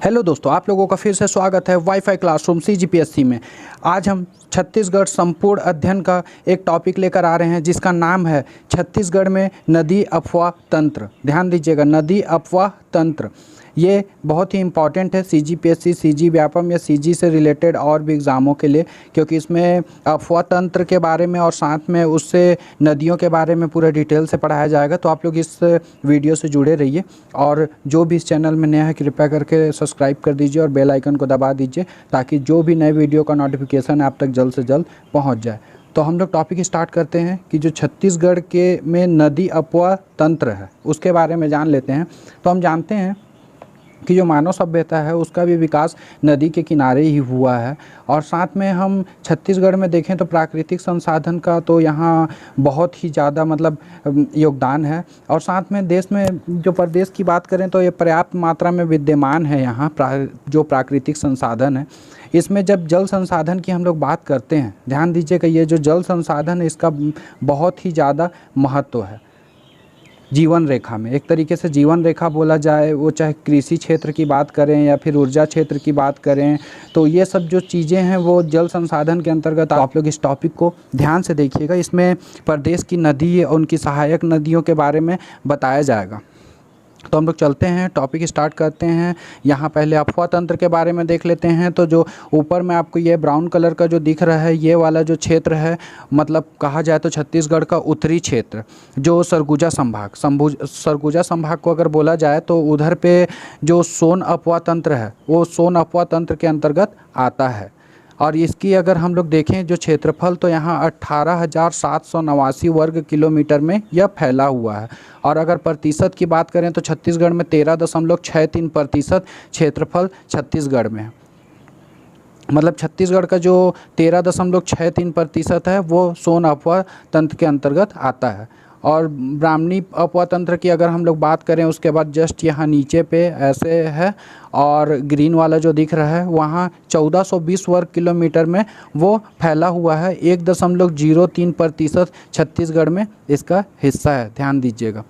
Hello दोस्तों, आप लोगों का फिर से स्वागत है वाईफाई क्लासरूम CGPSC में। आज हम छत्तीसगढ़ संपूर्ण अध्ययन का एक टॉपिक लेकर आ रहे हैं जिसका नाम है छत्तीसगढ़ में नदी अफवाह तंत्र। ध्यान दीजिएगा, नदी अफवाह तंत्र ये बहुत ही इम्पॉर्टेंट है CGPSC, CG व्यापम या CG से रिलेटेड और भी एग्ज़ामों के लिए, क्योंकि इसमें अफवाह तंत्र के बारे में और साथ में उससे नदियों के बारे में पूरा डिटेल से पढ़ाया जाएगा। तो आप लोग इस वीडियो से जुड़े रहिए और जो भी इस चैनल में नया है कृपया करके सब्सक्राइब कर दीजिए और बेल आइकन को दबा दीजिए ताकि जो भी नए वीडियो का नोटिफिकेशन आप तक जल्द से जल्द पहुँच जाए। तो हम लोग टॉपिक स्टार्ट करते हैं कि जो छत्तीसगढ़ के में नदी अफवाह तंत्र है उसके बारे में जान लेते हैं। तो हम जानते हैं कि जो मानव सभ्यता है उसका भी विकास नदी के किनारे ही हुआ है। और साथ में हम छत्तीसगढ़ में देखें तो प्राकृतिक संसाधन का तो यहाँ बहुत ही ज़्यादा योगदान है। और साथ में देश में जो प्रदेश की बात करें तो ये पर्याप्त मात्रा में विद्यमान है यहाँ जो प्राकृतिक संसाधन है। इसमें जब जल संसाधन की हम लोग बात करते हैं, ध्यान दीजिएगा, ये जो जल संसाधन है इसका बहुत ही ज़्यादा महत्व है जीवन रेखा में। एक तरीके से जीवन रेखा बोला जाए, वो चाहे कृषि क्षेत्र की बात करें या फिर ऊर्जा क्षेत्र की बात करें, तो ये सब जो चीज़ें हैं वो जल संसाधन के अंतर्गत। आप लोग इस टॉपिक को ध्यान से देखिएगा, इसमें प्रदेश की नदी और उनकी सहायक नदियों के बारे में बताया जाएगा। तो हम लोग चलते हैं, टॉपिक स्टार्ट करते हैं। यहाँ पहले अफवाह तंत्र के बारे में देख लेते हैं। तो जो ऊपर में आपको ये ब्राउन कलर का जो दिख रहा है, ये वाला जो क्षेत्र है, मतलब कहा जाए तो छत्तीसगढ़ का उत्तरी क्षेत्र जो सरगुजा संभाग को अगर बोला जाए तो उधर पे जो सोन अफवाह तंत्र है वो सोन अफवाह तंत्र के अंतर्गत आता है। और इसकी अगर हम लोग देखें जो क्षेत्रफल, तो यहाँ 18,789 वर्ग किलोमीटर में यह फैला हुआ है। और अगर प्रतिशत की बात करें तो छत्तीसगढ़ में 13.63% क्षेत्रफल छत्तीसगढ़ में है। मतलब छत्तीसगढ़ का जो 13.63% है वो सोन अफवाह तंत्र के अंतर्गत आता है। और ब्राह्मणी अफवाह तंत्र की अगर हम लोग बात करें उसके बाद जस्ट यहाँ नीचे पे ऐसे है, और ग्रीन वाला जो दिख रहा है वहाँ 1420 वर्ग किलोमीटर में वो फैला हुआ है। 1.03% छत्तीसगढ़ में इसका हिस्सा है, ध्यान दीजिएगा।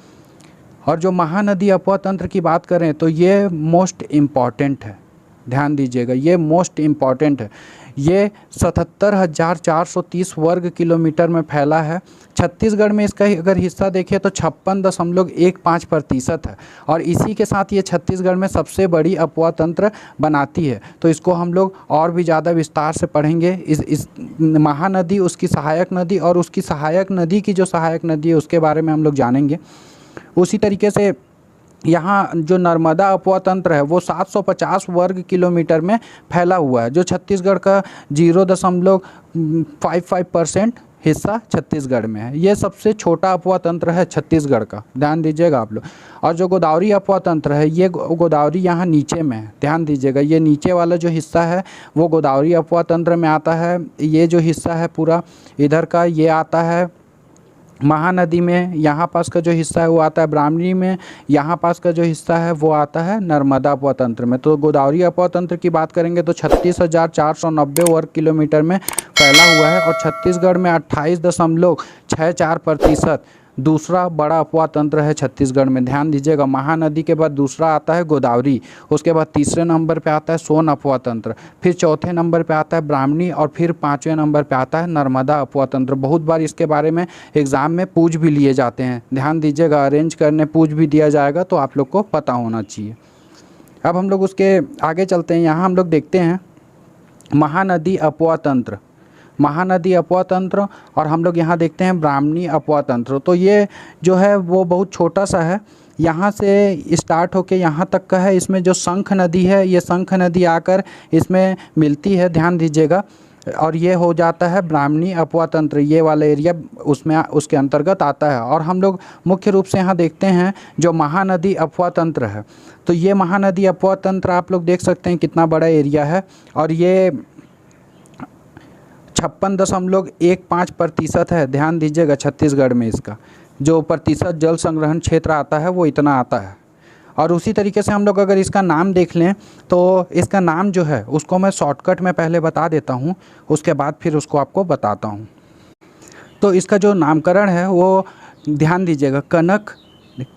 और जो महानदी अफवाह तंत्र की बात करें तो ये मोस्ट इम्पॉर्टेंट है, ध्यान दीजिएगा, ये मोस्ट इम्पॉर्टेंट है। ये 77,430 वर्ग किलोमीटर में फैला है। छत्तीसगढ़ में इसका अगर हिस्सा देखें तो 56.15% है। और इसी के साथ ये छत्तीसगढ़ में सबसे बड़ी अफवाह तंत्र बनाती है। तो इसको हम लोग और भी ज़्यादा विस्तार से पढ़ेंगे। इस महानदी, उसकी सहायक नदी और उसकी सहायक नदी की जो सहायक नदी है उसके बारे में हम लोग जानेंगे। उसी तरीके से यहाँ जो नर्मदा अफवाह तंत्र है वो 750 वर्ग किलोमीटर में फैला हुआ है, जो छत्तीसगढ़ का 0.55% हिस्सा छत्तीसगढ़ में है। ये सबसे छोटा अफवाह तंत्र है छत्तीसगढ़ का, ध्यान दीजिएगा आप लोग। और जो गोदावरी अफवाह तंत्र है, ये गोदावरी यहाँ नीचे में है, ध्यान दीजिएगा, ये नीचे वाला जो हिस्सा है वो गोदावरी अफवाह तंत्र में आता है। ये जो हिस्सा है पूरा इधर का ये आता है महानदी में, यहाँ पास का जो हिस्सा है वो आता है ब्राह्मणी में, यहाँ पास का जो हिस्सा है वो आता है नर्मदा अफवाह तंत्र में। तो गोदावरी अफवाह तंत्र की बात करेंगे तो 36,490 वर्ग किलोमीटर में फैला हुआ है। और छत्तीसगढ़ में 28.64% दूसरा बड़ा अफवाह तंत्र है छत्तीसगढ़ में, ध्यान दीजिएगा। महानदी के बाद दूसरा आता है गोदावरी, उसके बाद तीसरे नंबर पे आता है सोन अफवाह तंत्र, फिर चौथे नंबर पे आता है ब्राह्मणी और फिर पाँचवें नंबर पे आता है नर्मदा अफवाह तंत्र। बहुत बार इसके बारे में एग्ज़ाम में पूछ भी लिए जाते हैं, ध्यान दीजिएगा, अरेंज करने पूछ भी दिया जाएगा, तो आप लोग को पता होना चाहिए। अब हम लोग उसके आगे चलते हैं। यहाँ हम लोग देखते हैं महानदी अफवाह तंत्र, महानदी अफवाह तंत्र, और हम लोग यहाँ देखते हैं ब्राह्मणी अफवाह तंत्र। तो ये जो है वो बहुत छोटा सा है, यहाँ से स्टार्ट होके यहाँ तक का है। इसमें जो शंख नदी है, ये शंख नदी आकर इसमें मिलती है, ध्यान दीजिएगा, और ये हो जाता है ब्राह्मणी अफवाह तंत्र। ये वाला एरिया उसमें उसके अंतर्गत आता है। और हम लोग मुख्य रूप से यहाँ देखते हैं जो महानदी अफवाह तंत्र है, तो ये महानदी अफवाह तंत्र आप लोग देख सकते हैं कितना बड़ा एरिया है। और ये 56.15% है, ध्यान दीजिएगा। छत्तीसगढ़ में इसका जो प्रतिशत जल संग्रहण क्षेत्र आता है वो इतना आता है। और उसी तरीके से हम लोग अगर इसका नाम देख लें तो इसका नाम जो है उसको मैं शॉर्टकट में पहले बता देता हूँ, उसके बाद फिर उसको आपको बताता हूँ। तो इसका जो नामकरण है वो ध्यान दीजिएगा, कनक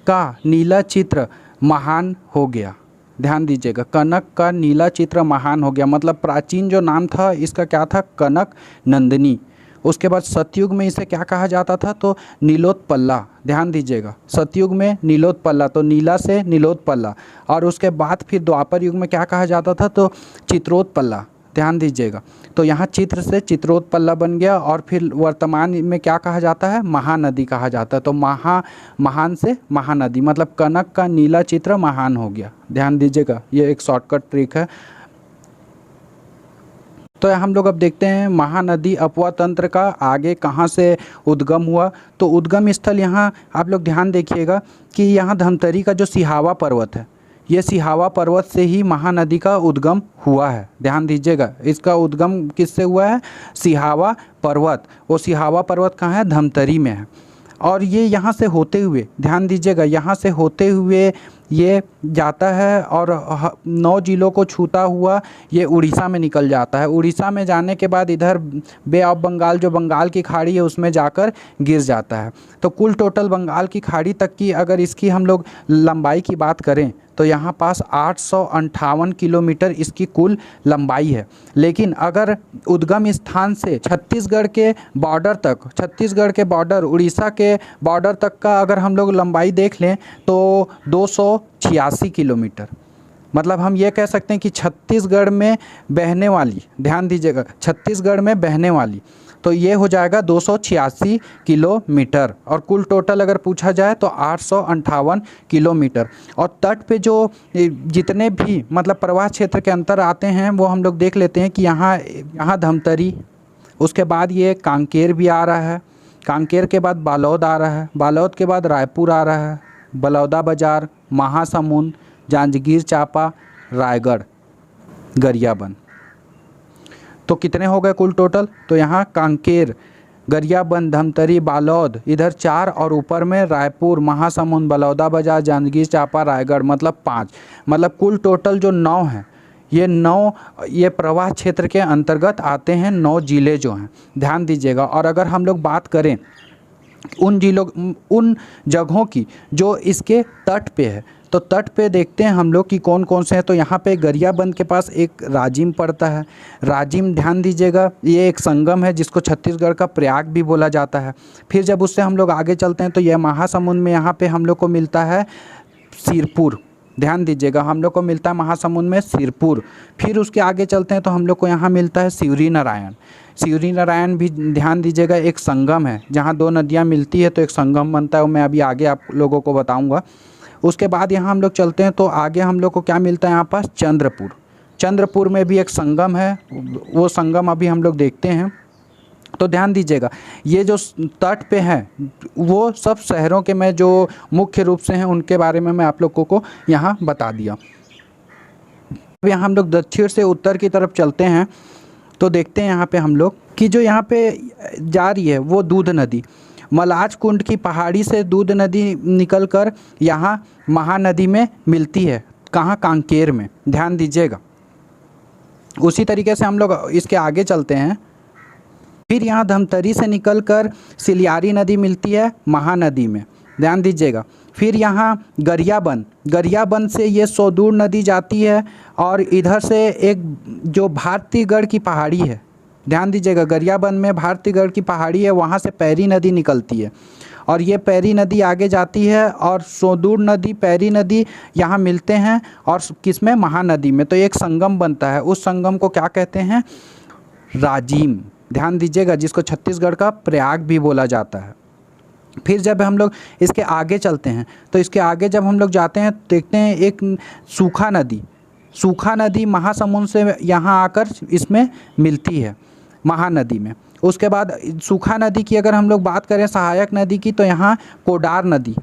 का नीला चित्र महान हो गया। ध्यान दीजिएगा, कनक का नीला चित्र महान हो गया, मतलब प्राचीन जो नाम था इसका क्या था, कनक नंदिनी। उसके बाद सतयुग में इसे क्या कहा जाता था, तो नीलोत्पला। ध्यान दीजिएगा, सतयुग में नीलोत्पला, तो नीला से नीलोत्पला। और उसके बाद फिर द्वापर युग में क्या कहा जाता था, तो चित्रोत्पला। ध्यान दीजिएगा, तो यहाँ चित्र से चित्रोत्पला बन गया। और फिर वर्तमान में क्या कहा जाता है, महानदी कहा जाता है। तो महान से महानदी, मतलब कनक का नीला चित्र महान हो गया। ध्यान दीजिएगा, ये एक शॉर्टकट ट्रिक है। तो हम लोग अब देखते हैं महानदी अपवा तंत्र का आगे कहाँ से उद्गम हुआ। तो उद्गम स्थल यहाँ आप लोग ध्यान देखिएगा कि यहाँ धमतरी का जो सिहावा पर्वत है, ये सिहावा पर्वत से ही महानदी का उद्गम हुआ है। ध्यान दीजिएगा, इसका उद्गम किससे हुआ है, सिहावा पर्वत। वो सिहावा पर्वत कहाँ है, धमतरी में है। और ये यहाँ से होते हुए, ध्यान दीजिएगा, यहाँ से होते हुए ये जाता है और 9 जिलों को छूता हुआ ये उड़ीसा में निकल जाता है। उड़ीसा में जाने के बाद इधर बे ऑफ बंगाल, जो बंगाल की खाड़ी है, उसमें जाकर गिर जाता है। तो कुल टोटल बंगाल की खाड़ी तक की अगर इसकी हम लोग लंबाई की बात करें तो यहाँ पास 858 किलोमीटर इसकी कुल लंबाई है। लेकिन अगर उद्गम स्थान से छत्तीसगढ़ के बॉर्डर तक, छत्तीसगढ़ के बॉर्डर, उड़ीसा के बॉर्डर तक का अगर हम लोग लंबाई देख लें तो 286 किलोमीटर। मतलब हम ये कह सकते हैं कि छत्तीसगढ़ में बहने वाली, ध्यान दीजिएगा, छत्तीसगढ़ में बहने वाली, तो ये हो जाएगा 286 किलोमीटर। और कुल टोटल अगर पूछा जाए तो 858 किलोमीटर। और तट पे जो जितने भी मतलब प्रवाह क्षेत्र के अंतर आते हैं वो हम लोग देख लेते हैं कि यहाँ धमतरी, उसके बाद ये कांकेर भी आ रहा है, कांकेर के बाद बालोद आ रहा है, बालोद के बाद रायपुर आ रहा है, बलौदाबाजार, महासमुंद, जांजगीर चांपा, रायगढ़, गरियाबंद। तो कितने हो गए कुल टोटल, तो यहाँ कांकेर, गरियाबंद, धमतरी, बालोद, इधर 4 और ऊपर में रायपुर, महासमुंद, बलौदाबाजार, जांजगीर चांपा, रायगढ़, मतलब 5। मतलब कुल टोटल जो 9 हैं, ये 9 ये प्रवाह क्षेत्र के अंतर्गत आते हैं, 9 जिले जो हैं। ध्यान दीजिएगा। और अगर हम लोग बात करें उन जिलों, उन जगहों की जो इसके तट पे है, तो तट पे देखते हैं हम लोग कि कौन कौन से हैं। तो यहाँ पे गरियाबंद के पास एक राजिम पड़ता है। राजिम, ध्यान दीजिएगा, ये एक संगम है जिसको छत्तीसगढ़ का प्रयाग भी बोला जाता है। फिर जब उससे हम लोग आगे चलते हैं तो यह महासमुंद में यहाँ पे हम लोग को मिलता है सिरपुर। ध्यान दीजिएगा, हम लोग को मिलता है महासमुंद में सिरपुर। फिर उसके आगे चलते हैं तो हम लोग को यहाँ मिलता है सिवरी नारायण। सिवरी नारायण भी ध्यान दीजिएगा एक संगम है, जहाँ 2 नदियाँ मिलती है तो एक संगम बनता है, वो मैं अभी आगे आप लोगों को बताऊँगा। उसके बाद यहाँ हम लोग चलते हैं तो आगे हम लोग को क्या मिलता है, यहाँ पास चंद्रपुर। चंद्रपुर में भी एक संगम है, वो संगम अभी हम लोग देखते हैं। तो ध्यान दीजिएगा, ये जो तट पे हैं वो सब शहरों के मैं जो मुख्य रूप से हैं उनके बारे में मैं आप लोगों को यहाँ बता दिया। अब यहाँ हम लोग दक्षिण से उत्तर की तरफ चलते हैं तो देखते हैं यहाँ पे हम लोग कि जो यहाँ पे जा रही है वो दूध नदी, मलाज कुंड की पहाड़ी से दूध नदी निकलकर यहाँ महानदी में मिलती है। कहाँ, कांकेर में। ध्यान दीजिएगा। उसी तरीके से हम लोग इसके आगे चलते हैं। फिर यहाँ धमतरी से निकलकर सिलियारी नदी मिलती है महानदी में। ध्यान दीजिएगा। फिर यहाँ गरियाबंद, गरियाबंद से ये सोदूर नदी जाती है और इधर से एक जो भारतीगढ़ की पहाड़ी है, ध्यान दीजिएगा, गरियाबंद में भारतीगढ़ की पहाड़ी है, वहाँ से पैरी नदी निकलती है और ये पैरी नदी आगे जाती है और सोदूर नदी, पैरी नदी यहाँ मिलते हैं और किसमें, महानदी में। तो एक संगम बनता है, उस संगम को क्या कहते हैं, राजिम। ध्यान दीजिएगा, जिसको छत्तीसगढ़ का प्रयाग भी बोला जाता है। फिर जब हम लोग इसके आगे चलते हैं तो इसके आगे जब हम लोग जाते हैं देखते हैं एक सूखा नदी, सूखा नदी महासमुंद से यहाँ आकर इसमें मिलती है महानदी में। उसके बाद सूखा नदी की अगर हम लोग बात करें, सहायक नदी की, तो यहाँ कोडार नदी,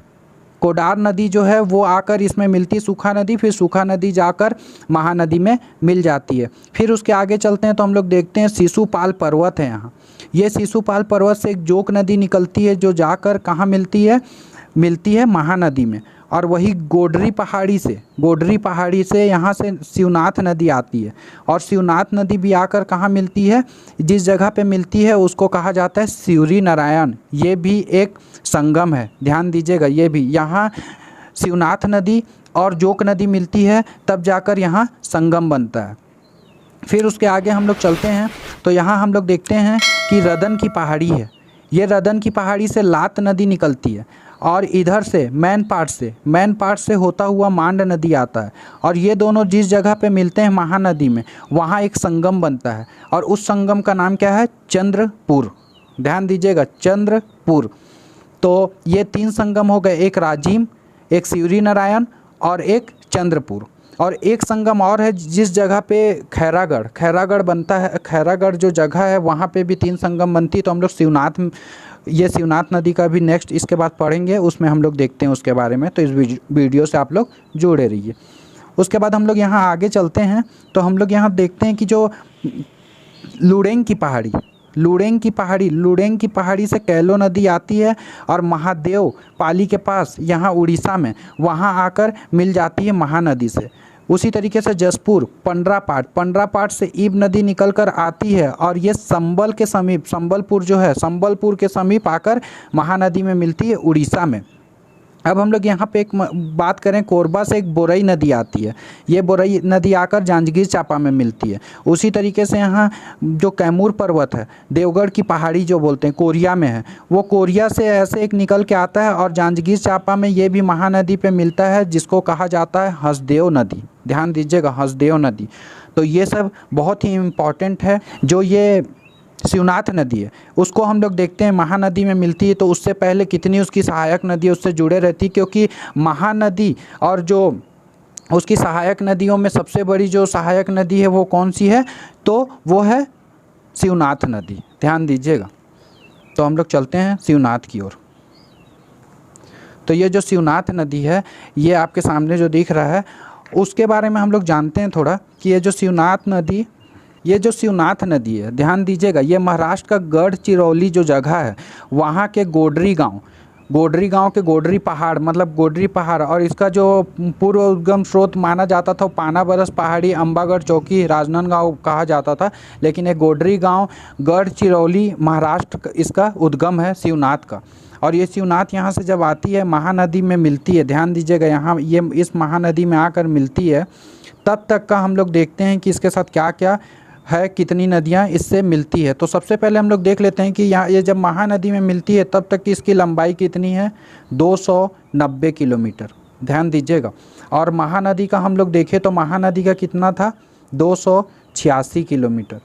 कोडार नदी जो है वो आकर इसमें मिलती है सूखा नदी, फिर सूखा नदी जाकर महानदी में मिल जाती है। फिर उसके आगे चलते हैं तो हम लोग देखते हैं शिशुपाल पर्वत है यहाँ। ये शिशुपाल पर्वत से एक जोक नदी निकलती है जो जाकर कहाँ मिलती है, मिलती है महानदी में। और वही गोडरी पहाड़ी से यहाँ से शिवनाथ नदी आती है और शिवनाथ नदी भी आकर कहाँ मिलती है, जिस जगह पे मिलती है उसको कहा जाता है सिवरी नारायण। ये भी एक संगम है। ध्यान दीजिएगा, ये भी यहाँ शिवनाथ नदी और जोक नदी मिलती है, तब जाकर यहाँ संगम बनता है। फिर उसके आगे हम लोग चलते हैं तो यहाँ हम लोग देखते हैं कि रदन की पहाड़ी है। ये रदन की पहाड़ी से लात नदी निकलती है और इधर से मैन पार्ट से होता हुआ मांड नदी आता है, और ये दोनों जिस जगह पे मिलते हैं महानदी में, वहाँ एक संगम बनता है, और उस संगम का नाम क्या है? चंद्रपुर। ध्यान दीजिएगा, चंद्रपुर। तो ये 3 संगम हो गए, एक राजिम, एक शिवरी नारायण और एक चंद्रपुर। और एक संगम और है जिस जगह पे खैरागढ़ बनता है। खैरागढ़ जो जगह है वहाँ पे भी 3 संगम बनती है। तो हम लोग शिवनाथ नदी का भी नेक्स्ट इसके बाद पढ़ेंगे, उसमें हम लोग देखते हैं उसके बारे में। तो इस वीडियो से आप लोग जुड़े रहिए। उसके बाद हम लोग यहाँ आगे चलते हैं तो हम लोग यहाँ देखते हैं कि जो लुडेंग की पहाड़ी से कैलो नदी आती है और महादेव पाली के पास यहाँ उड़ीसा में वहाँ आकर मिल जाती है महानदी से। उसी तरीके से जसपुर पंडरापाट से ईब नदी निकल कर आती है और ये संबलपुर के समीप आकर महानदी में मिलती है उड़ीसा में। अब हम लोग यहाँ पे एक बात करें, कोरबा से एक बोरई नदी आती है। ये बोरई नदी आकर जांजगीर चांपा में मिलती है। उसी तरीके से यहाँ जो कैमूर पर्वत है, देवगढ़ की पहाड़ी जो बोलते हैं, कोरिया में है, वो कोरिया से ऐसे एक निकल के आता है और जांजगीर चांपा में ये भी महानदी पे मिलता है, जिसको कहा जाता है हसदेव नदी। ध्यान दीजिएगा, हसदेव नदी। तो ये सब बहुत ही इम्पॉर्टेंट है। जो ये शिवनाथ नदी है उसको हम लोग देखते हैं महानदी में मिलती है, तो उससे पहले कितनी उसकी सहायक नदी उससे जुड़े रहती, क्योंकि महानदी और जो उसकी सहायक नदियों में सबसे बड़ी जो सहायक नदी है वो कौन सी है? तो वो है शिवनाथ नदी। ध्यान दीजिएगा। तो हम लोग चलते हैं शिवनाथ की ओर। तो ये जो शिवनाथ नदी है, ये आपके सामने जो दिख रहा है, उसके बारे में हम लोग जानते हैं थोड़ा कि ये जो शिवनाथ नदी है, ध्यान दीजिएगा, ये महाराष्ट्र का गढ़चिरौली जो जगह है वहाँ के गोडरी गांव के गोडरी पहाड़, और इसका जो पूर्व उद्गम स्रोत माना जाता था वो पानाबरस पहाड़ी, अंबागढ़ चौकी, राजनांदगांव कहा जाता था। लेकिन ये गोडरी गांव गढ़चिरौली महाराष्ट्र इसका उद्गम है शिवनाथ का। और ये शिवनाथ यहाँ से जब आती है महानदी में मिलती है, ध्यान दीजिएगा, यहाँ ये इस महानदी में आकर मिलती है, तब तक का हम लोग देखते हैं कि इसके साथ क्या क्या है, कितनी नदियाँ इससे मिलती है। तो सबसे पहले हम लोग देख लेते हैं कि यहाँ ये जब महानदी में मिलती है तब तक की इसकी लंबाई कितनी है? 290 किलोमीटर। ध्यान दीजिएगा। और महानदी का हम लोग देखें तो महानदी का कितना था? 286 किलोमीटर।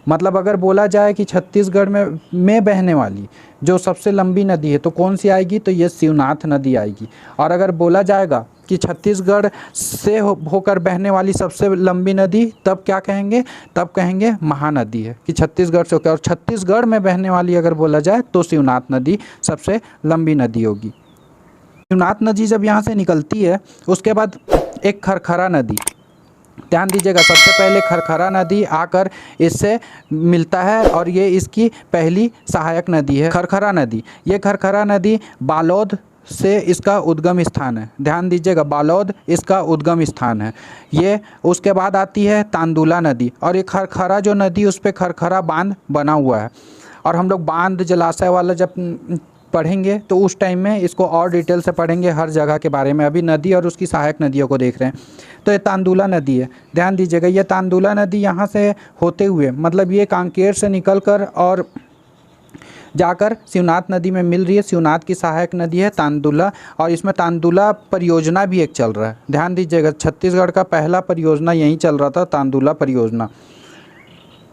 मतलब अगर बोला जाए कि छत्तीसगढ़ में बहने वाली जो सबसे लंबी नदी है तो कौन सी आएगी? तो ये शिवनाथ नदी आएगी। और अगर बोला जाएगा कि छत्तीसगढ़ से होकर बहने वाली सबसे लंबी नदी, तब क्या कहेंगे? तब कहेंगे महानदी है, कि छत्तीसगढ़ से होकर। और छत्तीसगढ़ में बहने वाली अगर बोला जाए तो शिवनाथ नदी सबसे लंबी नदी होगी। शिवनाथ नदी जब यहाँ से निकलती है उसके बाद एक खरखरा नदी, ध्यान दीजिएगा, सबसे पहले खरखरा नदी आकर इससे मिलता है और ये इसकी पहली सहायक नदी है, खरखरा नदी। ये खरखरा नदी बालोद से इसका उद्गम स्थान है। ध्यान दीजिएगा, बालोद इसका उद्गम स्थान है। ये उसके बाद आती है तांदुला नदी, और ये खरखरा जो नदी उस पर खरखरा बांध बना हुआ है। और हम लोग बांध जलाशय वाला जब पढ़ेंगे तो उस टाइम में इसको और डिटेल से पढ़ेंगे हर जगह के बारे में। अभी नदी और उसकी सहायक नदियों को देख रहे हैं। तो ये तांदुला नदी है, ध्यान दीजिएगा। ये तांदुला नदी यहाँ से होते हुए, मतलब ये कांकेर से निकलकर और जाकर शिवनाथ नदी में मिल रही है। शिवनाथ की सहायक नदी है तांदुला, और इसमें तांदुला परियोजना भी एक चल रहा है। ध्यान दीजिएगा, छत्तीसगढ़ का पहला परियोजना यहीं चल रहा था, तांदुला परियोजना।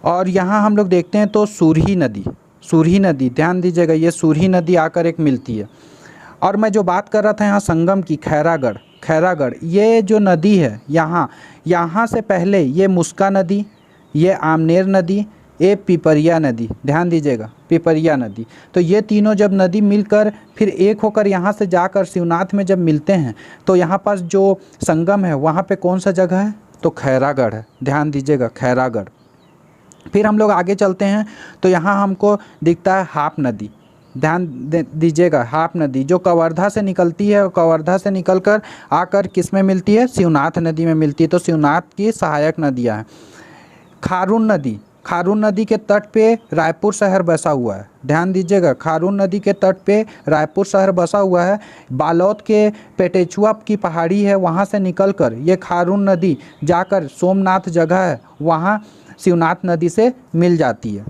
और यहाँ हम लोग देखते हैं तो सूरही नदी, ध्यान दीजिएगा, ये सूरही नदी आकर एक मिलती है। और मैं जो बात कर रहा था यहाँ संगम की, खैरागढ़, ये जो नदी है यहाँ से पहले ये मुस्का नदी, ये आमनेर नदी, ये पिपरिया नदी, ध्यान दीजिएगा, पिपरिया नदी। तो ये तीनों जब नदी मिलकर फिर एक होकर यहाँ से जाकर शिवनाथ में जब मिलते हैं तो यहाँ पास जो संगम है वहाँ पे कौन सा जगह है? तो खैरागढ़ है। ध्यान दीजिएगा, खैरागढ़। फिर हम लोग आगे चलते हैं तो यहाँ हमको दिखता है हाप नदी। ध्यान दीजिएगा, हाप नदी जो कवर्धा से निकलती है, और कवर्धा से निकलकर आकर किस में मिलती है? शिवनाथ नदी में मिलती है। तो शिवनाथ की सहायक नदियाँ हैं। खारून नदी के तट पे रायपुर शहर बसा हुआ है। ध्यान दीजिएगा, खारून नदी के तट पे रायपुर शहर बसा हुआ है। बालोद के पेटेचुआ की पहाड़ी है, वहाँ से निकलकर ये खारून नदी जाकर सोमनाथ जगह है, वहाँ शिवनाथ नदी से मिल जाती है।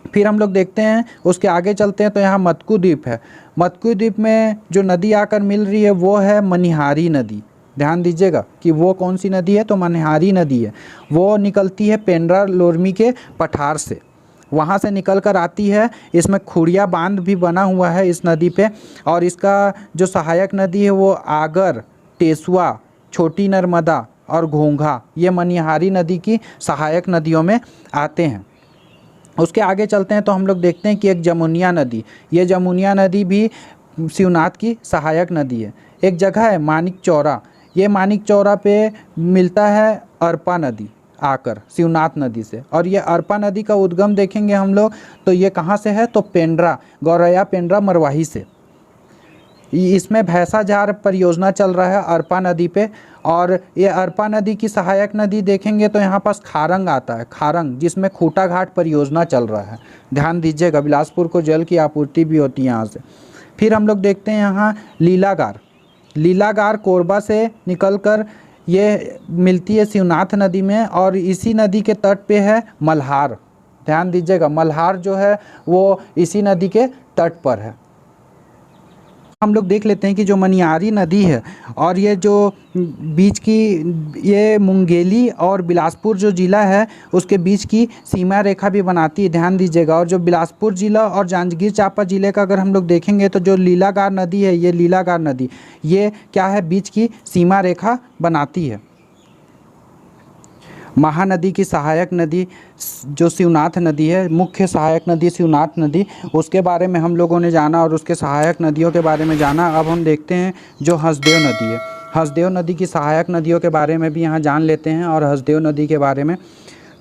फिर हम लोग देखते हैं, उसके आगे चलते हैं तो यहाँ मतकू द्वीप है। मतकू द्वीप में जो नदी आकर मिल रही है वो है मनिहारी नदी। ध्यान दीजिएगा कि वो कौन सी नदी है, तो मनिहारी नदी है। वो निकलती है पेंड्रा लोरमी के पठार से, वहाँ से निकल कर आती है। इसमें खुड़िया बांध भी बना हुआ है इस नदी पे, और इसका जो सहायक नदी है वो आगर, टेसुआ, छोटी नर्मदा और घोंघा, ये मनिहारी नदी की सहायक नदियों में आते हैं। उसके आगे चलते हैं तो हम लोग देखते हैं कि एक जमुनिया नदी, ये जमुनिया नदी भी शिवनाथ की सहायक नदी है। एक जगह है मानिक चौरा, ये मानिक चौरा पे मिलता है अरपा नदी आकर शिवनाथ नदी से, और ये अरपा नदी का उद्गम देखेंगे हम लोग तो ये कहाँ से है, तो पेंड्रा, गौरैया पेंड्रा मरवाही से। इसमें भैंसाझार परियोजना चल रहा है अरपा नदी पे, और ये अरपा नदी की सहायक नदी देखेंगे तो यहाँ पास खारंग आता है, खारंग, जिसमें खूटा घाट परियोजना चल रहा है। ध्यान दीजिएगा, बिलासपुर को जल की आपूर्ति भी होती है यहाँ से। फिर हम लोग देखते हैं यहाँ लीलागार, लीलागार कोरबा से निकलकर ये मिलती है शिवनाथ नदी में, और इसी नदी के तट पे है मल्हार। ध्यान दीजिएगा, मल्हार जो है वो इसी नदी के तट पर है। हम लोग देख लेते हैं कि जो मनिहारी नदी है और ये जो बीच की, ये मुंगेली और बिलासपुर जो ज़िला है उसके बीच की सीमा रेखा भी बनाती है। ध्यान दीजिएगा, और जो बिलासपुर ज़िला और जांजगीर चांपा ज़िले का अगर हम लोग देखेंगे तो जो लीलागार नदी है, ये लीलागार नदी ये क्या है, बीच की सीमा रेखा बनाती है। महानदी की सहायक नदी जो शिवनाथ नदी है, मुख्य सहायक नदी शिवनाथ नदी, उसके बारे में हम लोगों ने जाना और उसके सहायक नदियों के बारे में जाना। अब हम देखते हैं जो हसदेव नदी है, हसदेव नदी की सहायक नदियों के बारे में भी यहाँ जान लेते हैं। और हसदेव नदी के बारे में,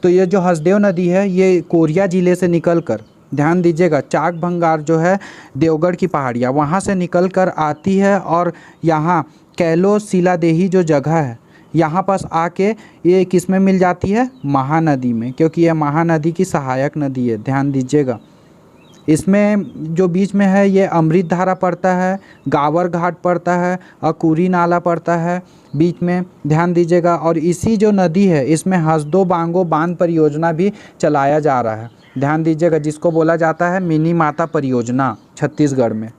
तो ये जो हसदेव नदी है ये कोरिया ज़िले से निकल कर, ध्यान दीजिएगा, चाक भंगार जो है देवगढ़ की पहाड़ियाँ, वहाँ से निकल कर आती है, और यहाँ कैलो शिलादेही जो जगह है यहाँ पास आके ये किस में मिल जाती है, महानदी में, क्योंकि यह महानदी की सहायक नदी है। ध्यान दीजिएगा, इसमें जो बीच में है ये अमृत धारा पड़ता है, गावर घाट पड़ता है, अकूरी नाला पड़ता है बीच में। ध्यान दीजिएगा, और इसी जो नदी है इसमें हसदो बांगो बांध परियोजना भी चलाया जा रहा है। ध्यान दीजिएगा, जिसको बोला जाता है मिनी माता परियोजना छत्तीसगढ़ में।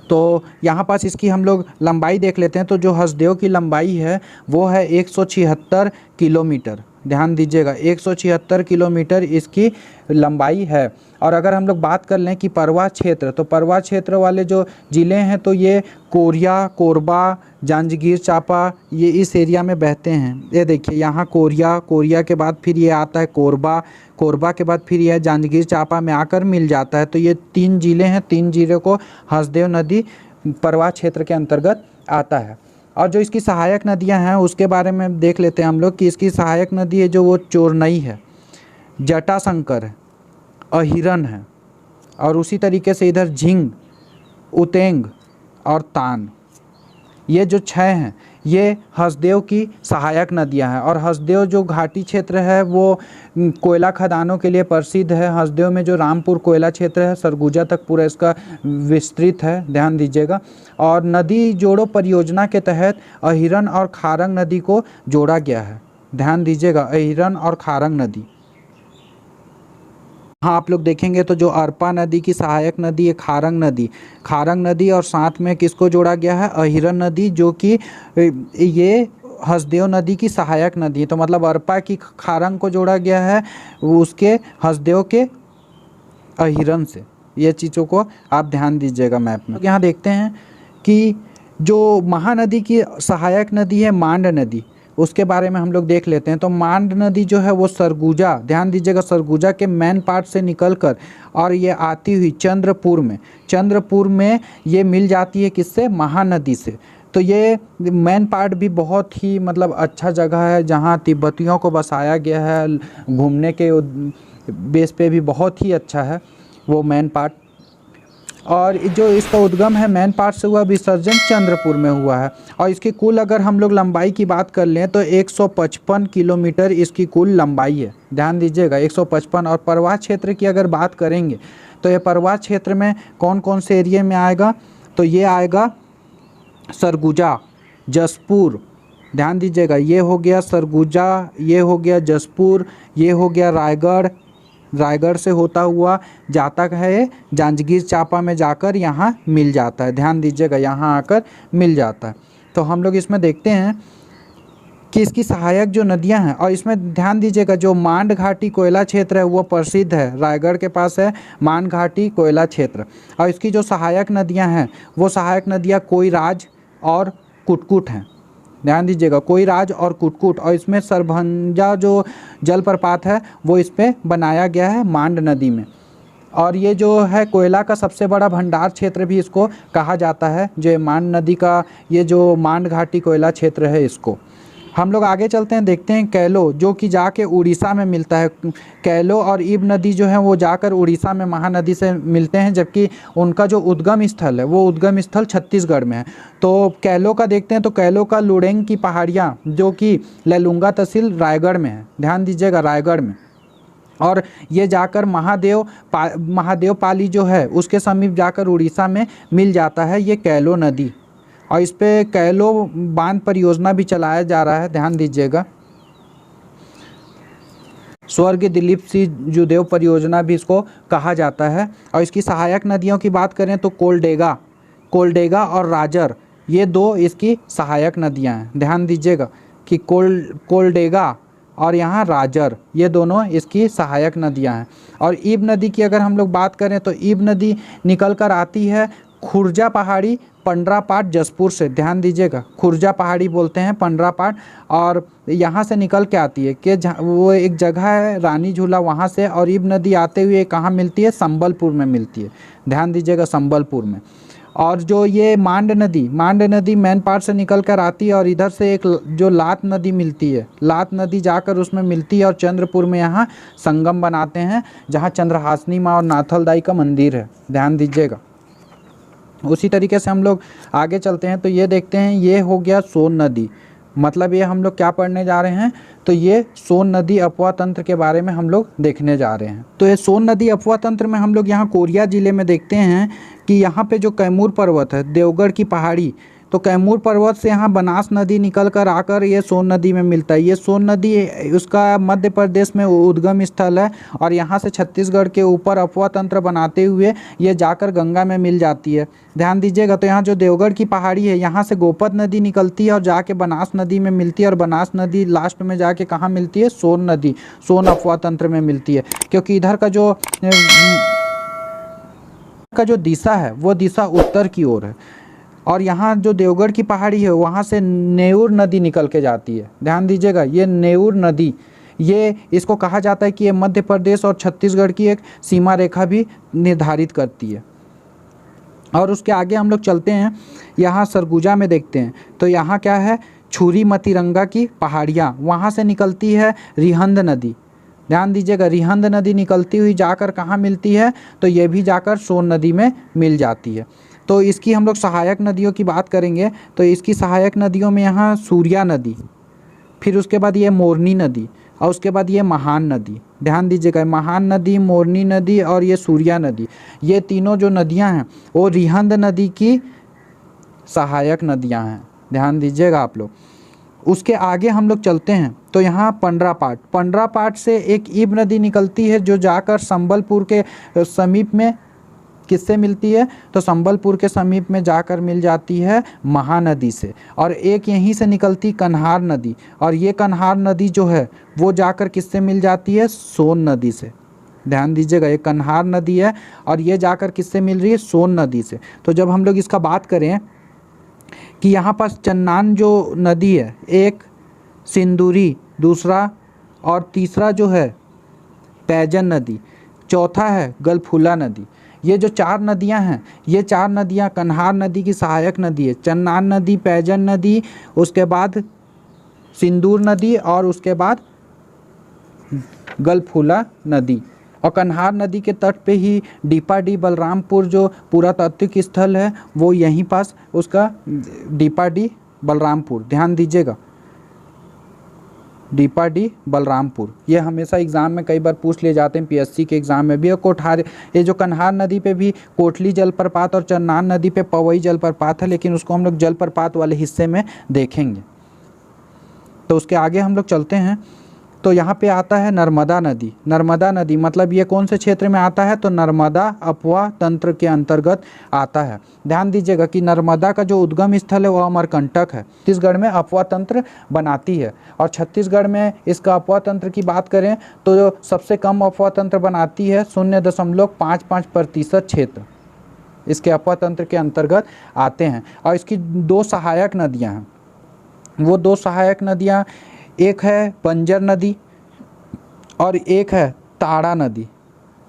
तो यहाँ पास इसकी हम लोग लंबाई देख लेते हैं, तो जो हसदेव की लंबाई है वो है 176 किलोमीटर। ध्यान दीजिएगा, 176 किलोमीटर इसकी लंबाई है। और अगर हम लोग बात कर लें कि परवा क्षेत्र, तो परवा क्षेत्र वाले जो ज़िले हैं तो ये कोरिया, कोरबा, जांजगीर चांपा, ये इस एरिया में बहते हैं। ये देखिए यहाँ कोरिया, कोरिया के बाद फिर ये आता है कोरबा, कोरबा के बाद फिर यह जांजगीर चांपा में आकर मिल जाता है। तो ये 3 ज़िले हैं, 3 ज़िले को हसदेव नदी परवा क्षेत्र के अंतर्गत आता है। और जो इसकी सहायक नदियां हैं उसके बारे में देख लेते हैं हम लोग कि इसकी सहायक नदी है जो वो चोरनई है, जटाशंकर है, अहिरन है, और उसी तरीके से इधर झिंग, उतेंग और तान, ये जो 6 हैं ये हसदेव की सहायक नदियां हैं। और हसदेव जो घाटी क्षेत्र है वो कोयला खदानों के लिए प्रसिद्ध है। हसदेव में जो रामपुर कोयला क्षेत्र है सरगुजा तक पूरा इसका विस्तृत है। ध्यान दीजिएगा, और नदी जोड़ो परियोजना के तहत अहिरन और खारंग नदी को जोड़ा गया है। ध्यान दीजिएगा, अहिरन और खारंग नदी। हाँ, आप लोग देखेंगे तो जो अरपा नदी की सहायक नदी है खारंग नदी, खारंग नदी, और साथ में किसको जोड़ा गया है, अहिरन नदी, जो कि ये हसदेव नदी की सहायक नदी है। तो मतलब अरपा की खारंग को जोड़ा गया है उसके हसदेव के अहिरन से। ये चीज़ों को आप ध्यान दीजिएगा मैप में। यहाँ देखते हैं कि जो महानदी की सहायक नदी है मांड नदी, उसके बारे में हम लोग देख लेते हैं। तो मांड नदी जो है वो सरगुजा, ध्यान दीजिएगा, सरगुजा के मेन पार्ट से निकलकर और ये आती हुई चंद्रपुर में ये मिल जाती है किससे, महानदी से। तो ये मेन पार्ट भी बहुत ही मतलब अच्छा जगह है जहाँ तिब्बतियों को बसाया गया है, घूमने के बेस पे भी बहुत ही अच्छा है वो मेन पार्ट। और जो इसका उद्गम है मेन पार्ट से हुआ, विसर्जन चंद्रपुर में हुआ है। और इसकी कुल अगर हम लोग लंबाई की बात कर लें तो 155 किलोमीटर इसकी कुल लंबाई है। ध्यान दीजिएगा 155। और प्रवाह क्षेत्र की अगर बात करेंगे तो ये प्रवाह क्षेत्र में कौन कौन से एरिया में आएगा, तो ये आएगा सरगुजा, जसपुर, ध्यान दीजिएगा ये हो गया सरगुजा, ये हो गया जसपुर, ये हो गया रायगढ़, रायगढ़ से होता हुआ जाता है जांजगीर चांपा में जाकर यहाँ मिल जाता है। ध्यान दीजिएगा यहाँ आकर मिल जाता है। तो हम लोग इसमें देखते हैं कि इसकी सहायक जो नदियां हैं, और इसमें ध्यान दीजिएगा जो मांड घाटी कोयला क्षेत्र है वो प्रसिद्ध है, रायगढ़ के पास है मांड घाटी कोयला क्षेत्र। और इसकी जो सहायक नदियां हैं वो सहायक नदियां कोयराज और कुटकुट हैं। ध्यान दीजिएगा कोयराज और कुटकुट। और इसमें सरभंजा जो जलप्रपात है वो इस पर बनाया गया है मांड नदी में। और ये जो है कोयला का सबसे बड़ा भंडार क्षेत्र भी इसको कहा जाता है, जो मांड नदी का ये जो मांड घाटी कोयला क्षेत्र है इसको। हम लोग आगे चलते हैं, देखते हैं कैलो जो कि जाके उड़ीसा में मिलता है। कैलो और ईब नदी जो है वो जाकर उड़ीसा में महानदी से मिलते हैं, जबकि उनका जो उद्गम स्थल है वो उद्गम स्थल छत्तीसगढ़ में है। तो कैलो का देखते हैं तो कैलो का लुडेंग की पहाड़ियाँ जो कि लैलूंगा तहसील रायगढ़ में है, ध्यान दीजिएगा रायगढ़ में। और ये जाकर महादेव पाली जो है उसके समीप जाकर उड़ीसा में मिल जाता है ये कैलो नदी। और इस पे कैलो बांध परियोजना भी चलाया जा रहा है, ध्यान दीजिएगा। स्वर्गीय दिलीप सिंह जुदेव परियोजना भी इसको कहा जाता है। और इसकी सहायक नदियों की बात करें तो कोलडेगा और राजर, ये दो इसकी सहायक नदियां हैं। ध्यान दीजिएगा कि कोलडेगा और यहाँ राजर, ये दोनों इसकी सहायक नदियां हैं। और ईब नदी की अगर हम लोग बात करें तो ईब नदी निकल कर आती है खुर्जा पहाड़ी पंडरापाट जसपुर से। ध्यान दीजिएगा खुर्जा पहाड़ी बोलते हैं पंडरापाट, और यहाँ से निकल के आती है कि वो एक जगह है रानी झूला वहाँ से। और ईब नदी आते हुए कहाँ मिलती है, संबलपुर में मिलती है, ध्यान दीजिएगा संबलपुर में। और जो ये मांड नदी मेन पार्ट से निकल कर आती है और इधर से एक जो लात नदी मिलती है, लात नदी जाकर उसमें मिलती है और चंद्रपुर में यहाँ संगम बनाते हैं जहाँ चंद्रहासिनी माँ और नाथलदाई का मंदिर है, ध्यान दीजिएगा। उसी तरीके से हम लोग आगे चलते हैं तो ये देखते हैं, ये हो गया सोन नदी। मतलब ये हम लोग क्या पढ़ने जा रहे हैं, तो ये सोन नदी अपवाह तंत्र के बारे में हम लोग देखने जा रहे हैं। तो ये सोन नदी अपवाह तंत्र में हम लोग यहाँ कोरिया ज़िले में देखते हैं कि यहाँ पे जो कैमूर पर्वत है, देवगढ़ की पहाड़ी, तो कैमूर पर्वत से यहाँ बनास नदी निकल कर आकर ये सोन नदी में मिलता है। ये सोन नदी उसका मध्य प्रदेश में उद्गम स्थल है और यहाँ से छत्तीसगढ़ के ऊपर अपवाह तंत्र बनाते हुए ये जाकर गंगा में मिल जाती है। ध्यान दीजिएगा तो यहाँ जो देवगढ़ की पहाड़ी है यहाँ से गोपत नदी निकलती है और जाके बनास नदी में मिलती है, और बनास नदी लास्ट में जाके कहाँ मिलती है, सोन नदी, सोन अपवाह तंत्र में मिलती है। क्योंकि इधर का जो दिशा है वो दिशा उत्तर की ओर है। और यहाँ जो देवगढ़ की पहाड़ी है वहाँ से नेऊर नदी निकल के जाती है। ध्यान दीजिएगा ये नेऊर नदी, ये इसको कहा जाता है कि ये मध्य प्रदेश और छत्तीसगढ़ की एक सीमा रेखा भी निर्धारित करती है। और उसके आगे हम लोग चलते हैं, यहाँ सरगुजा में देखते हैं तो यहाँ क्या है, छुरी मतिरंगा की पहाड़ियाँ, वहाँ से निकलती है रिहंद नदी। ध्यान दीजिएगा रिहंद नदी निकलती हुई जाकर कहाँ मिलती है, तो ये भी जाकर सोन नदी में मिल जाती है। तो इसकी हम लोग सहायक नदियों की बात करेंगे तो इसकी सहायक नदियों में यहाँ सूर्या नदी, फिर उसके बाद ये मोरनी नदी, और उसके बाद ये महान नदी। ध्यान दीजिएगा महान नदी, मोरनी नदी और ये सूर्या नदी, ये तीनों जो नदियाँ हैं वो रिहंद नदी की सहायक नदियाँ हैं। ध्यान दीजिएगा आप लोग। उसके आगे हम लोग चलते हैं तो यहाँ पंडरापाट से एक ईब नदी निकलती है जो जाकर संबलपुर के समीप में किससे मिलती है, तो संबलपुर के समीप में जाकर मिल जाती है महानदी से। और एक यहीं से निकलती कन्हार नदी, और ये कन्हार नदी जो है वो जाकर किससे मिल जाती है, सोन नदी से। ध्यान दीजिएगा ये कन्हार नदी है और ये जाकर किससे मिल रही है, सोन नदी से। तो जब हम लोग इसका बात करें कि यहाँ पास चन्नान जो नदी है, एक सिंदूरी, दूसरा और तीसरा जो है पैजन नदी, चौथा है गलफूला नदी। ये जो चार नदियां हैं, ये चार नदियां कन्हार नदी की सहायक नदी है। चन्नान नदी, पैजन नदी, उसके बाद सिंदूर नदी और उसके बाद गलफूला नदी। और कन्हार नदी के तट पे ही डीपाडी बलरामपुर जो पुरातात्विक स्थल है वो यहीं पास उसका डीपाडी बलरामपुर, ध्यान दीजिएगा, डीपाडी बलरामपुर। ये हमेशा एग्ज़ाम में कई बार पूछ लिए जाते हैं, पीएससी के एग्ज़ाम में भी। और कोठार, ये जो कन्हार नदी पे भी कोटली जलप्रपात और चन्नान नदी पे पवई जलप्रपात है, लेकिन उसको हम लोग जलप्रपात वाले हिस्से में देखेंगे। तो उसके आगे हम लोग चलते हैं तो यहाँ पे आता है नर्मदा नदी। नर्मदा नदी मतलब ये कौन से क्षेत्र में आता है, तो नर्मदा अपवा तंत्र के अंतर्गत आता है। ध्यान दीजिएगा कि नर्मदा का जो उद्गम स्थल है वो अमरकंटक है, छत्तीसगढ़ में अपवा तंत्र बनाती है। और छत्तीसगढ़ में इसका अपवा तंत्र की बात करें तो जो सबसे कम अपवा तंत्र बनाती है 0.55% क्षेत्र इसके अपवा तंत्र के अंतर्गत आते हैं। और इसकी दो सहायक नदियाँ हैं, वो दो सहायक नदियाँ, एक है बंजर नदी और एक है ताड़ा नदी।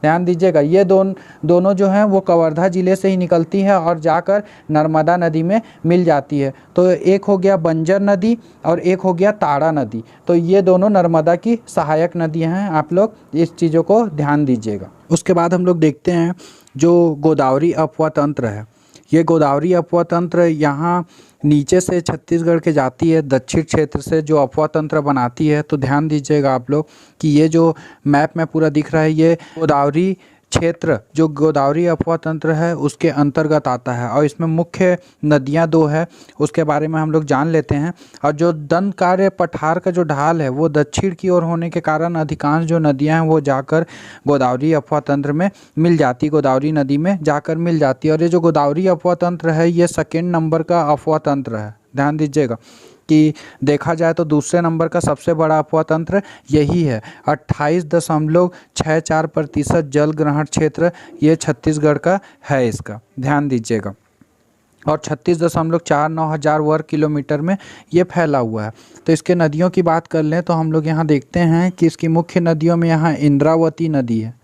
ध्यान दीजिएगा, ये दोनों जो हैं वो कवर्धा ज़िले से ही निकलती है और जाकर नर्मदा नदी में मिल जाती है। तो एक हो गया बंजर नदी और एक हो गया ताड़ा नदी। तो ये दोनों नर्मदा की सहायक नदियां हैं, आप लोग इस चीज़ों को ध्यान दीजिएगा। उसके बाद हम लोग देखते हैं जो गोदावरी अपवा तंत्र है। ये गोदावरी अपवा तंत्र यहाँ नीचे से छत्तीसगढ़ के जाती है, दक्षिण क्षेत्र से जो अपवा तंत्र बनाती है। तो ध्यान दीजिएगा आप लोग कि ये जो मैप में पूरा दिख रहा है, ये गोदावरी क्षेत्र जो गोदावरी अपवा तंत्र है उसके अंतर्गत आता है। और इसमें मुख्य नदियाँ दो है, उसके बारे में हम लोग जान लेते हैं। और जो दंडकारण्य पठार का जो ढाल है वो दक्षिण की ओर होने के कारण अधिकांश जो नदियाँ हैं वो जाकर गोदावरी अपवा तंत्र में मिल जाती, गोदावरी नदी में जाकर मिल जाती है। और ये जो गोदावरी अपवा तंत्र है ये सेकेंड नंबर का अपवा तंत्र है। ध्यान दीजिएगा कि देखा जाए तो दूसरे नंबर का सबसे बड़ा अपवा तंत्र यही है। 28.64% जल ग्रहण क्षेत्र ये छत्तीसगढ़ का है इसका, ध्यान दीजिएगा। और 36.49 हज़ार वर्ग किलोमीटर में ये फैला हुआ है। तो इसके नदियों की बात कर लें तो हम लोग यहाँ देखते हैं कि इसकी मुख्य नदियों में यहाँ इंद्रावती नदी है,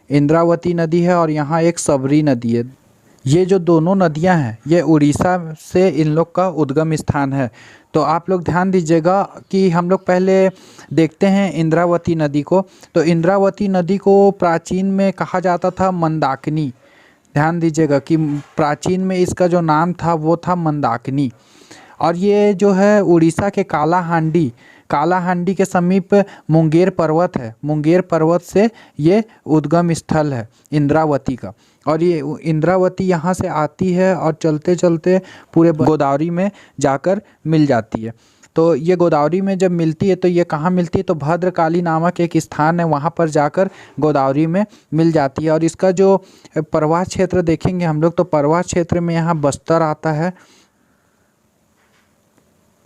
इंद्रावती नदी है, और यहाँ एक सबरी नदी है। ये जो दोनों नदियां हैं ये उड़ीसा से इन लोग का उद्गम स्थान है। तो आप लोग ध्यान दीजिएगा कि हम लोग पहले देखते हैं इंद्रावती नदी को। तो इंद्रावती नदी को प्राचीन में कहा जाता था मंदाकिनी। ध्यान दीजिएगा कि प्राचीन में इसका जो नाम था वो था मंदाकिनी। और ये जो है उड़ीसा के कालाहांडी के समीप मुंगेर पर्वत है, मुंगेर पर्वत से ये उद्गम स्थल है इंद्रावती का। और ये इंद्रावती यहाँ से आती है और चलते चलते पूरे गोदावरी में जाकर मिल जाती है। तो ये गोदावरी में जब मिलती है तो ये कहाँ मिलती है, तो भद्रकाली नामक एक स्थान है, वहाँ पर जाकर गोदावरी में मिल जाती है। और इसका जो प्रवाह क्षेत्र देखेंगे हम लोग तो प्रवाह क्षेत्र में यहाँ बस्तर आता है,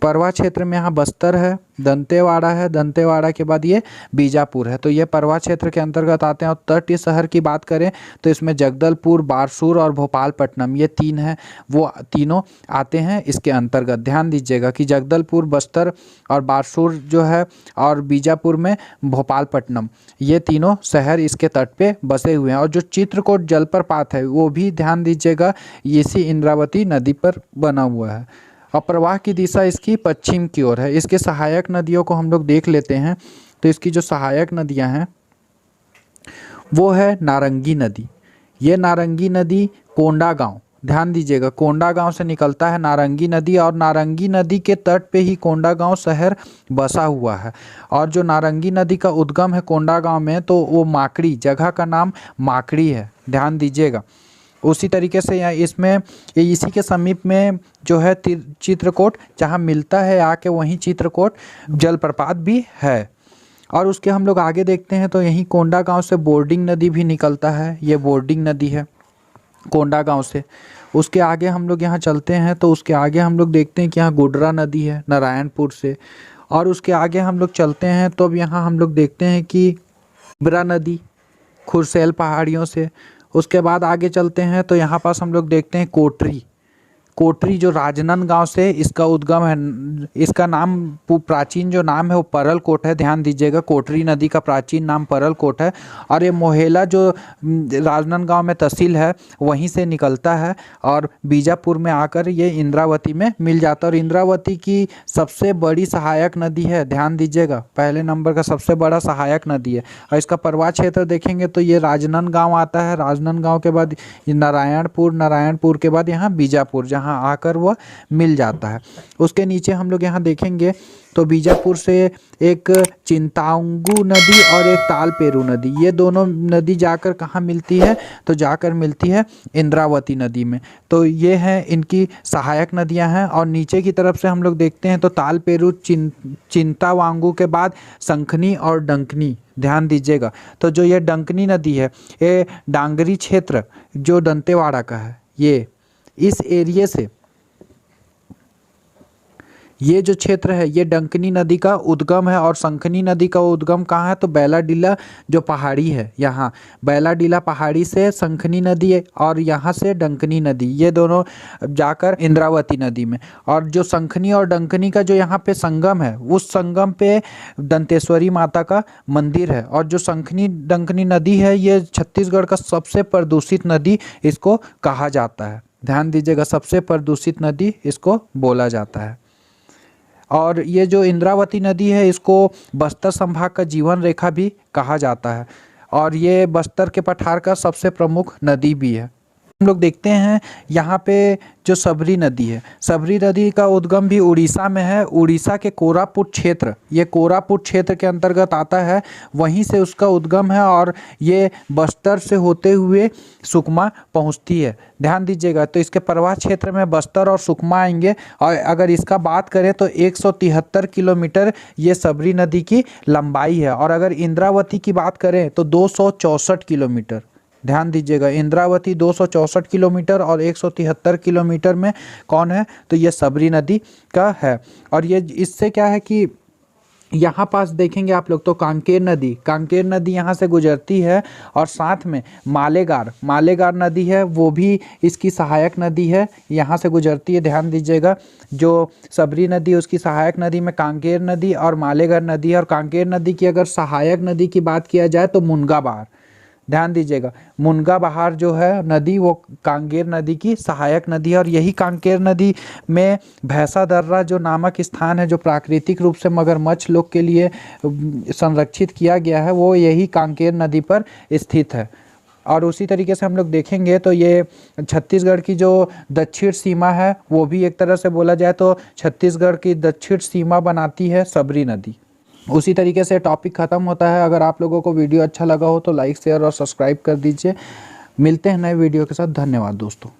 परवा क्षेत्र में यहाँ बस्तर है, दंतेवाड़ा है, दंतेवाड़ा के बाद ये बीजापुर है। तो ये परवा क्षेत्र के अंतर्गत आते हैं। और तटीय शहर की बात करें तो इसमें जगदलपुर, बारसूर और भोपालपट्टनम ये तीन हैं, वो तीनों आते हैं इसके अंतर्गत। ध्यान दीजिएगा कि जगदलपुर, बस्तर और बारसूर जो है और बीजापुर में भोपालपट्टनम, ये तीनों शहर इसके तट पे बसे हुए हैं। और जो चित्रकूट जलप्रपात है वो भी ध्यान दीजिएगा इसी इंद्रावती नदी पर बना हुआ है। और प्रवाह की दिशा इसकी पश्चिम की ओर है। इसके सहायक नदियों को हम लोग देख लेते हैं। तो इसकी जो सहायक नदियां हैं वो है नारंगी नदी। ये नारंगी नदी कोंडागांव, ध्यान दीजिएगा, कोंडागांव से निकलता है नारंगी नदी। और नारंगी नदी के तट पे ही कोंडागांव शहर बसा हुआ है। और जो नारंगी नदी का उद्गम है कोंडागांव में तो वो माकड़ी, जगह का नाम माकड़ी है, ध्यान दीजिएगा। उसी तरीके से यहाँ इसमें इसी के समीप में जो है चित्रकूट, जहाँ मिलता है आके वहीं चित्रकूट जलप्रपात भी है। और उसके हम लोग आगे देखते हैं तो यहीं कोंडागांव से बोर्डिंग नदी भी निकलता है, ये बोर्डिंग नदी है कोंडागांव से। उसके आगे हम लोग यहाँ चलते हैं तो उसके आगे हम लोग देखते हैं कि यहाँ गुडरा नदी है नारायणपुर से। और उसके आगे हम लोग चलते हैं तो अब यहाँ हम लोग देखते हैं कि बिबरा नदी खुरसेल पहाड़ियों से। उसके बाद आगे चलते हैं तो यहाँ पास हम लोग देखते हैं कोटरी, कोटरी जो राजनांदगांव से इसका उद्गम है। इसका नाम प्राचीन जो नाम है वो परलकोट है, ध्यान दीजिएगा। कोटरी नदी का प्राचीन नाम परलकोट है। और ये मोहेला जो राजनांदगांव में तहसील है वहीं से निकलता है और बीजापुर में आकर ये इंद्रावती में मिल जाता है। और इंद्रावती की सबसे बड़ी सहायक नदी है, ध्यान दीजिएगा, पहले नंबर का सबसे बड़ा सहायक नदी है। और इसका प्रवाह क्षेत्र देखेंगे तो ये राजनांदगांव आता है, राजनांदगांव के बाद ये नारायणपुर, नारायणपुर के बाद यहाँ बीजापुर, जहाँ आकर वह मिल जाता है। उसके नीचे हम लोग यहाँ देखेंगे तो बीजापुर से एक चिंतांगू नदी और एक तालपेरू नदी, ये दोनों नदी जाकर कहाँ मिलती है, तो जाकर मिलती है इंद्रावती नदी में। तो ये हैं इनकी सहायक नदियां हैं। और नीचे की तरफ से हम लोग देखते हैं तो तालपेरू, चिंतावांगू के बाद संखनी और डंकनी, ध्यान दीजिएगा। तो जो ये डंकनी नदी है ये डांगरी क्षेत्र जो दंतेवाड़ा का है, ये इस एरिए से ये जो क्षेत्र है ये डंकनी नदी का उद्गम है। और संखनी नदी का उद्गम कहाँ है, तो बैलाडीला जो पहाड़ी है, यहाँ बैलाडीला पहाड़ी से संखनी नदी है और यहाँ से डंकनी नदी, ये दोनों जाकर इंद्रावती नदी में। और जो संखनी और डंकनी का जो यहाँ पे संगम है, उस संगम पे दंतेश्वरी माता का मंदिर है। और जो संखनी डंकनी नदी है ये छत्तीसगढ़ का सबसे प्रदूषित नदी इसको कहा जाता है, ध्यान दीजिएगा, सबसे प्रदूषित नदी इसको बोला जाता है। और ये जो इंद्रावती नदी है इसको बस्तर संभाग का जीवन रेखा भी कहा जाता है। और ये बस्तर के पठार का सबसे प्रमुख नदी भी है। हम लोग देखते हैं यहाँ पे जो सबरी नदी है, सबरी नदी का उद्गम भी उड़ीसा में है। उड़ीसा के कोरापुट क्षेत्र, ये कोरापुट क्षेत्र के अंतर्गत आता है, वहीं से उसका उद्गम है। और ये बस्तर से होते हुए सुकमा पहुँचती है, ध्यान दीजिएगा। तो इसके प्रवाह क्षेत्र में बस्तर और सुकमा आएंगे। और अगर इसका बात करें तो 173 किलोमीटर ये सबरी नदी की लंबाई है। और अगर इंद्रावती की बात करें तो 264 किलोमीटर, ध्यान दीजिएगा, इंद्रावती 264 किलोमीटर और 173 किलोमीटर में कौन है, तो ये सबरी नदी का है। और ये इससे क्या है कि यहाँ पास देखेंगे आप लोग तो कांकेर नदी यहाँ से गुजरती है। और साथ में मालेगार नदी है, वो भी इसकी सहायक नदी है, यहाँ से गुजरती है, ध्यान दीजिएगा। जो सबरी नदी उसकी सहायक नदी में कांकेर नदी और मालेगार नदी है। और कांकेर नदी की अगर सहायक नदी की बात किया जाए तो मुनगा बहार, ध्यान दीजिएगा, मुनगा बहार जो है नदी वो कांकेर नदी की सहायक नदी है। और यही कांकेर नदी में भैंसा दर्रा जो नामक स्थान है, जो प्राकृतिक रूप से मगरमच्छ लोग के लिए संरक्षित किया गया है, वो यही कांकेर नदी पर स्थित है। और उसी तरीके से हम लोग देखेंगे तो ये छत्तीसगढ़ की जो दक्षिण सीमा है, वो भी एक तरह से बोला जाए तो छत्तीसगढ़ की दक्षिण सीमा बनाती है सबरी नदी। उसी तरीके से टॉपिक ख़त्म होता है। अगर आप लोगों को वीडियो अच्छा लगा हो तो लाइक, शेयर और सब्सक्राइब कर दीजिए। मिलते हैं नए वीडियो के साथ। धन्यवाद दोस्तों।